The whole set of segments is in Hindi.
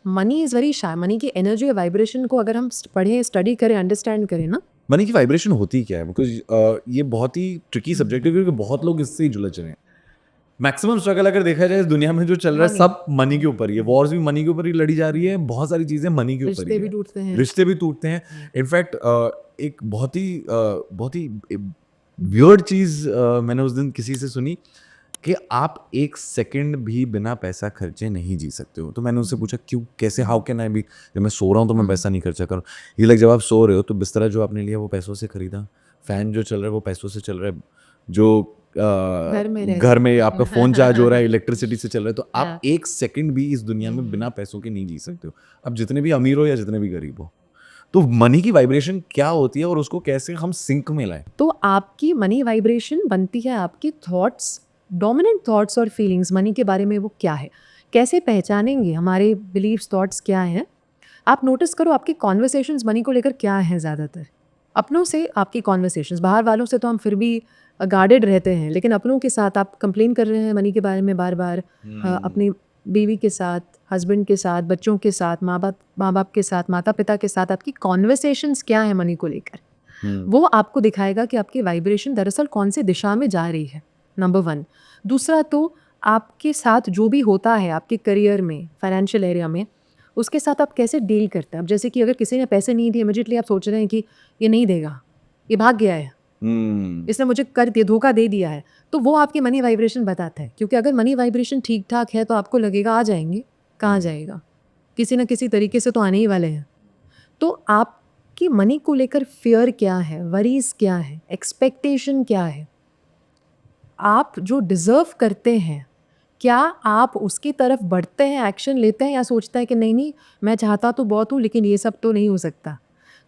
Money is very shy. Money की एनर्जी और वाइब्रेशन को अगर हम पढ़ें, स्टडी करें, अंडरस्टैंड करें ना, मनी की वाइब्रेशन होती क्या है? बिकॉज ये बहुत ही ट्रिकी सब्जेक्ट है क्योंकि बहुत लोग इससे ही जुलझ रहे हैं। मैक्सिमम स्ट्रगल अगर देखा जाए इस दुनिया में जो चल रहा है मनी, सब मनी के ऊपर ही है। वॉर्स भी मनी के ऊपर ही लड़ी जा रही है, बहुत सारी चीजें मनी के ऊपर ही रिश्ते भी है। टूटते हैं। रिश्ते भी टूटते हैं। इनफैक्ट एक बहुत ही वियर्ड चीज मैंने उस दिन किसी से सुनी कि आप एक सेकंड भी बिना पैसा खर्चे नहीं जी सकते हो। तो मैंने उससे पूछा क्यों, कैसे, हाउ कैन आई बी, जब मैं सो रहा हूँ तो मैं पैसा नहीं खर्चा करूँ। ये लाइक जब आप सो रहे हो तो बिस्तरा जो आपने लिया वो पैसों से खरीदा, फैन जो चल रहा है वो पैसों से चल रहा है, जो घर में रह घर में आपका फोन चार्ज हो रहा है रहे। इलेक्ट्रिसिटी से चल रहा है। तो आप एक सेकंड भी इस दुनिया में बिना पैसों के नहीं जी सकते हो, आप जितने भी अमीर हो या जितने भी गरीब हो। तो मनी की वाइब्रेशन क्या होती है और उसको कैसे हम सिंक में लाएं? तो आपकी मनी वाइब्रेशन बनती है आपकी थॉट्स, डोमिनेंट थॉट्स और फीलिंग्स मनी के बारे में वो क्या है, कैसे पहचानेंगे हमारे बिलीव्स थॉट्स क्या हैं। आप नोटिस करो आपकी कॉन्वर्सेशंस मनी को लेकर क्या हैं ज़्यादातर। अपनों से आपकी कॉन्वर्सेशंस, बाहर वालों से तो हम फिर भी गार्डेड रहते हैं, लेकिन अपनों के साथ आप कंप्लेन कर रहे हैं मनी के बारे में बार बार। अपनी बीवी के साथ, हस्बैंड के साथ, बच्चों के साथ, माँ बाप के साथ, माता पिता के साथ आपकी कॉन्वर्सेशंस क्या है मनी को लेकर, वो आपको दिखाएगा कि आपकी वाइब्रेशन दरअसल कौन से दिशा में जा रही है, नंबर 1। दूसरा, तो आपके साथ जो भी होता है आपके करियर में, फाइनेंशियल एरिया में, उसके साथ आप कैसे डील करते हैं। अब जैसे कि अगर किसी ने पैसे नहीं दिए, इमीडिएटली आप सोच रहे हैं कि ये नहीं देगा, ये भाग गया है, इसने मुझे कर दिया, धोखा दे दिया है, तो वो आपकी मनी वाइब्रेशन बताता है। क्योंकि अगर मनी वाइब्रेशन ठीक ठाक है तो आपको लगेगा आ जाएंगे, कहाँ जाएगा, किसी ना किसी तरीके से तो आने ही वाले हैं। तो आपकी मनी को लेकर फियर क्या है, वरीज क्या है, एक्सपेक्टेशन क्या है, आप जो डिज़र्व करते हैं क्या आप उसकी तरफ बढ़ते हैं, एक्शन लेते हैं, या सोचता है कि नहीं नहीं मैं चाहता तो बहुत हूँ लेकिन ये सब तो नहीं हो सकता।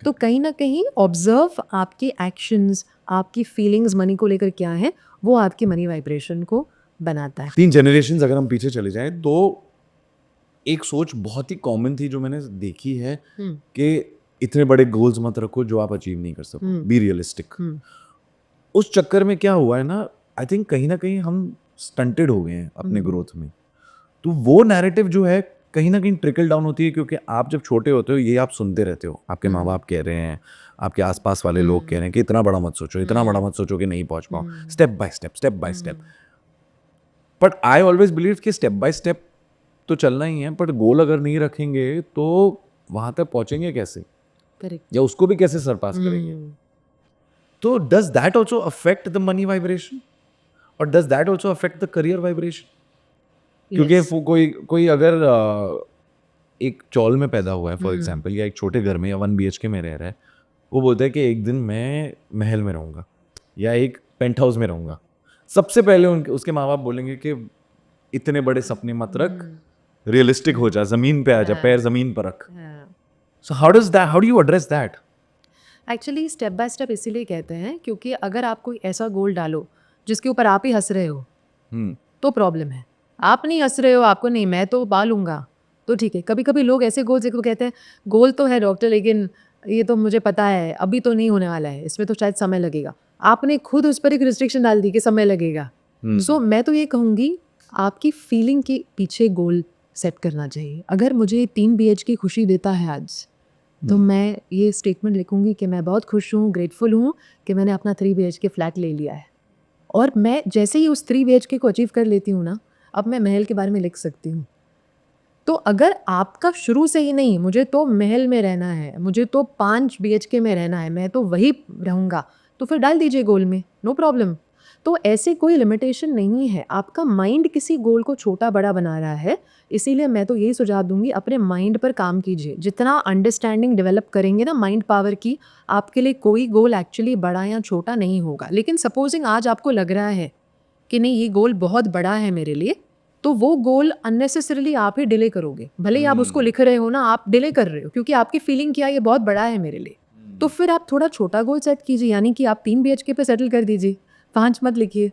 तो कहीं ना कहीं ऑब्जर्व आपके एक्शंस, आपकी फीलिंग्स मनी को लेकर क्या है, वो आपकी मनी वाइब्रेशन को बनाता है। 3 जनरेशंस अगर हम पीछे चले जाएं तो एक सोच बहुत ही कॉमन थी जो मैंने देखी है कि इतने बड़े गोल्स मत रखो जो आप अचीव नहीं कर सको, बी रियलिस्टिक। उस चक्कर में क्या हुआ है ना, आई थिंक कहीं ना कहीं हम स्टंटेड हो गए हैं अपने ग्रोथ में। तो वो नैरेटिव जो है कहीं ना कहीं ट्रिकल डाउन होती है, क्योंकि आप जब छोटे होते हो ये आप सुनते रहते हो, आपके माँ बाप कह रहे हैं, आपके आसपास वाले लोग कह रहे हैं कि इतना बड़ा मत सोचो, इतना बड़ा मत सोचो कि नहीं पहुंच पाओ, step by step, step by step. But I always believe कि स्टेप बाय स्टेप तो चलना ही है, बट गोल अगर नहीं रखेंगे तो वहां तक पहुंचेंगे कैसे, करेक्ट। या उसको भी कैसे सरपास करेंगे। तो does that also affect the money vibration, और does that also affect the career vibration? क्योंकि कोई कोई अगर एक चौल में पैदा हुआ है फॉर एग्जाम्पल, या एक छोटे घर में या 1 BHK में रह रहा है, वो बोलता है कि एक दिन मैं महल में रहूंगा या एक पेंट हाउस में रहूंगा। सबसे पहले उनके उसके माँ बाप बोलेंगे कि इतने बड़े सपने मत रख, रियलिस्टिक हो जा, जमीन पे आ जा, पैर जमीन पर रख। So how do you address that? Actually step by step इसीलिए कहते हैं क्योंकि अगर आप कोई ऐसा गोल डालो जिसके ऊपर आप ही हंस रहे हो तो प्रॉब्लम है। आप नहीं हंस रहे हो, आपको नहीं मैं तो पा लूँगा तो ठीक है। कभी कभी लोग ऐसे गोल्स को कहते हैं गोल तो है डॉक्टर लेकिन ये तो मुझे पता है अभी तो नहीं होने वाला है, इसमें तो शायद समय लगेगा। आपने खुद उस पर एक रिस्ट्रिक्शन डाल दी कि समय लगेगा। सो मैं तो ये कहूँगी आपकी फीलिंग के पीछे गोल सेट करना चाहिए। अगर मुझे 3 BHK खुशी देता है आज, तो मैं ये स्टेटमेंट लिखूंगी कि मैं बहुत खुश हूँ, ग्रेटफुल हूँ कि मैंने अपना 3 BHK फ्लैट ले लिया है। और मैं जैसे ही उस 3 BHK को अचीव कर लेती हूँ ना, अब मैं महल के बारे में लिख सकती हूँ। तो अगर आपका शुरू से ही नहीं मुझे तो महल में रहना है, मुझे तो 5 BHK में रहना है, मैं तो वही रहूँगा, तो फिर डाल दीजिए गोल में, नो प्रॉब्लम। तो ऐसे कोई लिमिटेशन नहीं है। आपका माइंड किसी गोल को छोटा बड़ा बना रहा है, इसीलिए मैं तो यही सुझाव दूंगी अपने माइंड पर काम कीजिए। जितना अंडरस्टैंडिंग डेवलप करेंगे ना माइंड पावर की, आपके लिए कोई गोल एक्चुअली बड़ा या छोटा नहीं होगा। लेकिन सपोजिंग आज आपको लग रहा है कि नहीं ये गोल बहुत बड़ा है मेरे लिए, तो वो गोल अननेसेसरीली आप ही डिले करोगे। भले ही आप उसको लिख रहे हो ना, आप डिले कर रहे हो क्योंकि आपकी फीलिंग क्या ये बहुत बड़ा है मेरे लिए। तो फिर आप थोड़ा छोटा गोल सेट कीजिए, यानी कि आप 3 BHK पे सेटल कर दीजिए, 5 मत लिखिए।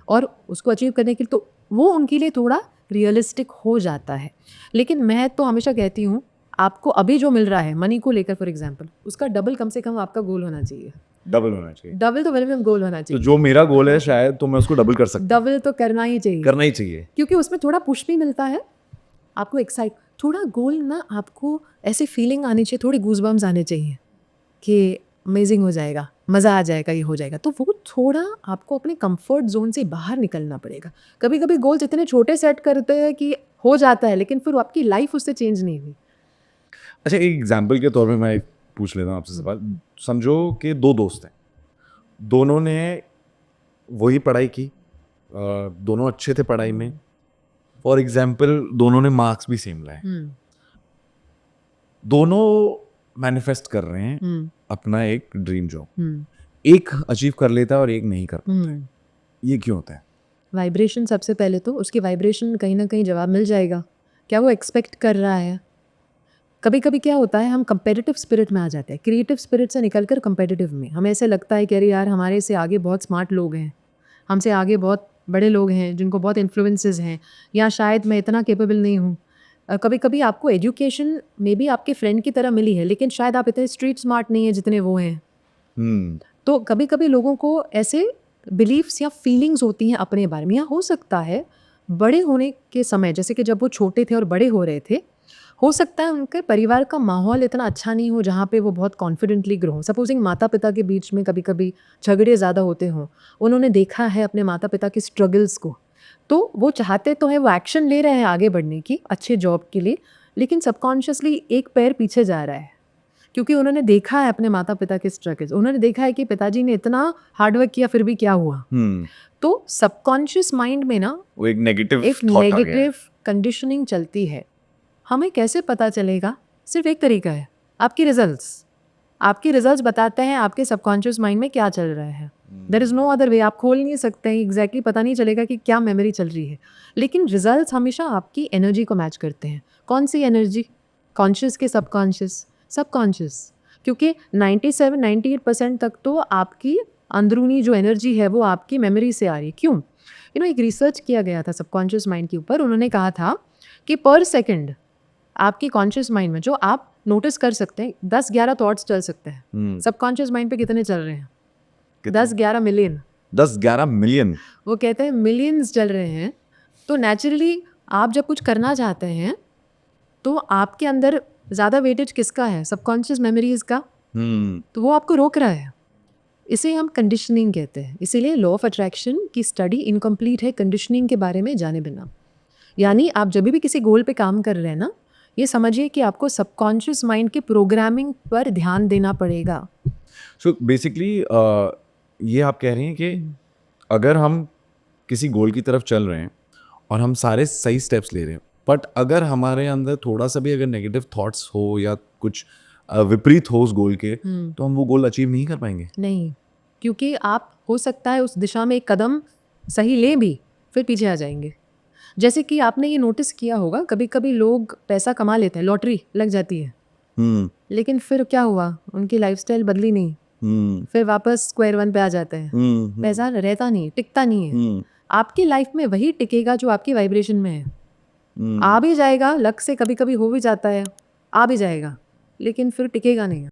और उसको अचीव करने के लिए तो वो उनके लिए थोड़ा रियलिस्टिक हो जाता है। लेकिन मैं तो हमेशा कहती हूँ आपको अभी जो मिल रहा है मनी को लेकर फॉर एग्जाम्पल, उसका डबल कम से कम आपका गोल होना चाहिए। डबल होना चाहिए। डबल तो मिनिमम गोल होना तो चाहिए। जो मेरा गोल है शायद तो मैं उसको डबल कर सकता हूँ। डबल तो करना ही चाहिए, करना ही चाहिए। क्योंकि उसमें थोड़ा पुश भी मिलता है आपको, एक्साइट थोड़ा गोल ना आपको ऐसे फीलिंग आनी चाहिए, थोड़ी गूज़बम्स आने चाहिए कि अमेजिंग हो जाएगा, मज़ा आ जाएगा, ये हो जाएगा। तो वो थोड़ा आपको अपने कंफर्ट जोन से बाहर निकलना पड़ेगा। कभी कभी गोल्स इतने छोटे सेट करते हैं कि हो जाता है, लेकिन फिर आपकी लाइफ उससे चेंज नहीं हुई। अच्छा, एक एग्जाम्पल के तौर पे मैं पूछ लेता हूँ आपसे सवाल। समझो कि दो दोस्त हैं, दोनों ने वही पढ़ाई की, दोनों अच्छे थे पढ़ाई में, फॉर एग्जाम्पल दोनों ने मार्क्स भी सेम लाए, दोनों मैनिफेस्ट कर रहे हैं अपना एक ड्रीम जॉब, एक अचीव कर लेता है और एक नहीं कर पाता। ये क्यों होता है? वाइब्रेशन सबसे पहले तो, उसकी वाइब्रेशन कहीं ना कहीं जवाब मिल जाएगा, क्या वो एक्सपेक्ट कर रहा है। कभी कभी क्या होता है, हम कंपेटिटिव स्पिरिट में आ जाते हैं, क्रिएटिव स्पिरिट से निकलकर कंपेटिटिव में। हमें ऐसे लगता है कि अरे यार हमारे से आगे बहुत स्मार्ट लोग हैं, हमसे आगे बहुत बड़े लोग हैं जिनको बहुत इन्फ्लुएंसेस हैं, या शायद मैं इतना कैपेबल नहीं हूँ। कभी कभी आपको एजुकेशन में भी आपके फ्रेंड की तरह मिली है, लेकिन शायद आप इतने स्ट्रीट स्मार्ट नहीं है जितने वो हैं। तो कभी कभी लोगों को ऐसे बिलीव्स या फीलिंग्स होती हैं अपने बारे में। या हो सकता है बड़े होने के समय, जैसे कि जब वो छोटे थे और बड़े हो रहे थे, हो सकता है उनके परिवार का माहौल इतना अच्छा नहीं हो जहाँ पे वो बहुत कॉन्फिडेंटली ग्रो हो। सपोजिंग माता पिता के बीच में कभी कभी झगड़े ज़्यादा होते हों, उन्होंने देखा है अपने माता पिता के स्ट्रगल्स को, तो वो चाहते तो है, वो एक्शन ले रहे हैं आगे बढ़ने की अच्छे जॉब के लिए, लेकिन सबकॉन्शियसली एक पैर पीछे जा रहा है, क्योंकि उन्होंने देखा है अपने माता पिता के स्ट्रगल्स, उन्होंने देखा है कि पिताजी ने इतना हार्डवर्क किया फिर भी क्या हुआ। तो सबकॉन्शियस माइंड में ना वो एक नेगेटिव कंडीशनिंग चलती है। हमें कैसे पता चलेगा? सिर्फ एक तरीका है, आपकी रिजल्ट्स। आपके रिजल्ट्स बताते हैं आपके सबकॉन्शियस माइंड में क्या चल रहा है। There is no other way. आप खोल नहीं सकते हैं, एग्जैक्टली पता नहीं चलेगा कि क्या मेमोरी चल रही है, लेकिन रिजल्ट्स हमेशा आपकी एनर्जी को मैच करते हैं। कौन सी एनर्जी? कॉन्शियस के सबकॉन्शियस, क्योंकि 97-98% तक तो आपकी अंदरूनी जो एनर्जी है वो आपकी मेमोरी से आ रही है। क्यों? एक रिसर्च किया गया था सबकॉन्शियस माइंड के ऊपर। उन्होंने कहा था कि पर सेकंड आपकी कॉन्शियस माइंड में, जो आप नोटिस कर सकते हैं, 10-11 थॉट्स चल सकते हैं। सबकॉन्शियस माइंड पे कितने चल रहे हैं? 10-11 मिलियन। 10-11 मिलियन, वो कहते हैं मिलियंस चल रहे हैं। तो नेचुरली आप जब कुछ करना चाहते हैं तो आपके अंदर ज़्यादा वेटेज किसका है? सबकॉन्शियस मेमोरीज का। तो वो आपको रोक रहा है। इसे हम कंडीशनिंग कहते हैं। इसीलिए लॉ ऑफ अट्रैक्शन की स्टडी इनकम्प्लीट है कंडीशनिंग के बारे में जाने बिना। यानी आप जब भी किसी गोल पे काम कर रहे हैं ना, ये समझिए कि आपको सबकॉन्शियस माइंड के प्रोग्रामिंग पर ध्यान देना पड़ेगा। सो बेसिकली ये आप कह रही हैं कि अगर हम किसी गोल की तरफ चल रहे हैं और हम सारे सही स्टेप्स ले रहे हैं, बट अगर हमारे अंदर थोड़ा सा भी अगर नेगेटिव थॉट्स हो या कुछ विपरीत हो उस गोल के, तो हम वो गोल अचीव नहीं कर पाएंगे। नहीं, क्योंकि आप हो सकता है उस दिशा में एक कदम सही ले भी, फिर पीछे आ जाएंगे। जैसे कि आपने ये नोटिस किया होगा, कभी कभी लोग पैसा कमा लेते हैं, लॉटरी लग जाती है, लेकिन फिर क्या हुआ? उनकी लाइफस्टाइल बदली नहीं, फिर वापस स्क्वायर वन पे आ जाते हैं। पैसा रहता नहीं, टिकता नहीं है। आपकी लाइफ में वही टिकेगा जो आपकी वाइब्रेशन में है। आ भी जाएगा, लक से कभी कभी हो भी जाता है, आ भी जाएगा, लेकिन फिर टिकेगा नहीं।